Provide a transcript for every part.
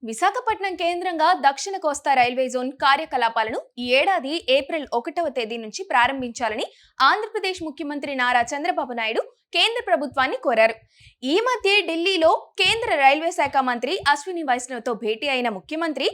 విశాఖపట్నం కేంద్రంగా దక్షిణ కోస్తా railway zone కార్యకలాపాలను ఈ ఏడాది ఏప్రిల్ 1వ తేదీ నుంచి ప్రారంభించాలని ఆంధ్రప్రదేశ్ ముఖ్యమంత్రి నారా చంద్రబాబు నాయుడు కేంద్ర ప్రభుత్వాన్ని కోరారు. ఈ మధ్య ఢిల్లీలో కేంద్ర రైల్వే శాఖ మంత్రి అశ్విని వైష్ణవ్తో భేటీ అయిన ముఖ్యమంత్రి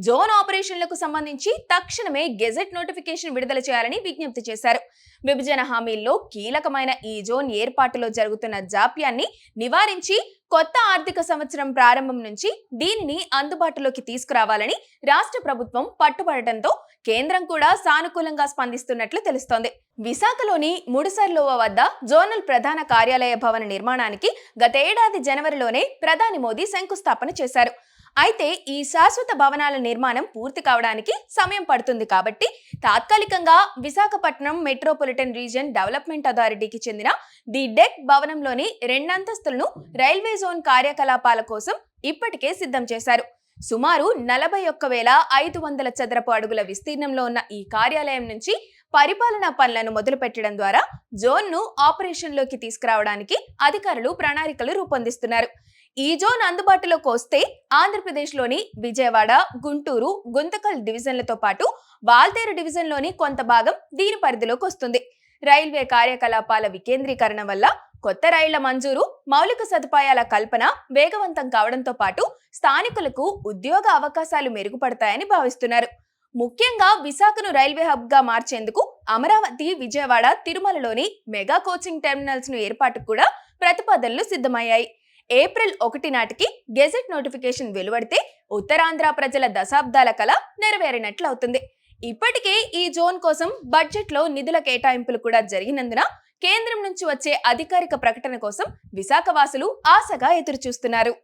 జోన్ ఆపరేషన్లకు సంబంధించి తక్షణమే గెజెట్ నోటిఫికేషన్ విడుదల చేయాలని విజ్ఞప్తి చేశారు. విభజన హామీల్లో కీలకమైన ఈ జోన్ ఏర్పాటులో జరుగుతున్న జాప్యాన్ని నివారించి కొత్త ఆర్థిక సంవత్సరం ప్రారంభం నుంచి దీనిని అందుబాటులోకి తీసుకురావాలని రాష్ట్ర ప్రభుత్వం పట్టుబడటంతో కేంద్రం కూడా సానుకూలంగా స్పందిస్తున్నట్లు తెలుస్తోంది. విశాఖలోని ముడిసర్లోవ వద్ద జోనల్ ప్రధాన కార్యాలయ భవన నిర్మాణానికి గతేడాది జనవరిలోనే ప్రధాని మోదీ శంకుస్థాపన చేశారు. అయితే ఈ శాశ్వత భవనాల నిర్మాణం పూర్తి కావడానికి సమయం పడుతుంది కాబట్టి తాత్కాలికంగా విశాఖపట్నం మెట్రోపాలిటన్ రీజియన్ డెవలప్మెంట్ అథారిటీకి చెందిన ది డెక్ భవనంలోని 2 అంతస్తులను రైల్వే జోన్ కార్యకలాపాల కోసం ఇప్పటికే సిద్ధం చేశారు. సుమారు 41,500 చదరపు అడుగుల విస్తీర్ణంలో ఉన్న ఈ కార్యాలయం నుంచి పరిపాలనా పనులను మొదలుపెట్టడం ద్వారా జోన్ను ఆపరేషన్లోకి తీసుకురావడానికి అధికారులు ప్రణాళికలు రూపొందిస్తున్నారు. ఈ జోన్ అందుబాటులోకి వస్తే ఆంధ్రప్రదేశ్లోని విజయవాడ, గుంటూరు, గుంతకల్ డివిజన్లతో పాటు వాల్తేరు డివిజన్లోని కొంత భాగం దీని పరిధిలోకి వస్తుంది. రైల్వే కార్యకలాపాల వికేంద్రీకరణ వల్ల కొత్త రైళ్ల మంజూరు, మౌలిక సదుపాయాల కల్పన వేగవంతం కావడంతో పాటు స్థానికులకు ఉద్యోగ అవకాశాలు మెరుగుపడతాయని భావిస్తున్నారు. ముఖ్యంగా విశాఖను రైల్వే హబ్ గా మార్చేందుకు అమరావతి, విజయవాడ, తిరుమలలోని మెగా కోచింగ్ టెర్మినల్స్ ను ఏర్పాటుకు కూడా ప్రతిపాదనలు సిద్ధమయ్యాయి. ఏప్రిల్ 1 నాటికి గెజెట్ నోటిఫికేషన్ వెలువడితే ఉత్తరాంధ్ర ప్రజల దశాబ్దాల కల నెరవేరినట్లు అవుతుంది. ఇప్పటికే ఈ జోన్ కోసం బడ్జెట్ లో నిధుల కేటాయింపులు కూడా జరిగినందున కేంద్రం నుంచి వచ్చే అధికారిక ప్రకటన కోసం విశాఖవాసులు ఆశగా ఎదురుచూస్తున్నారు.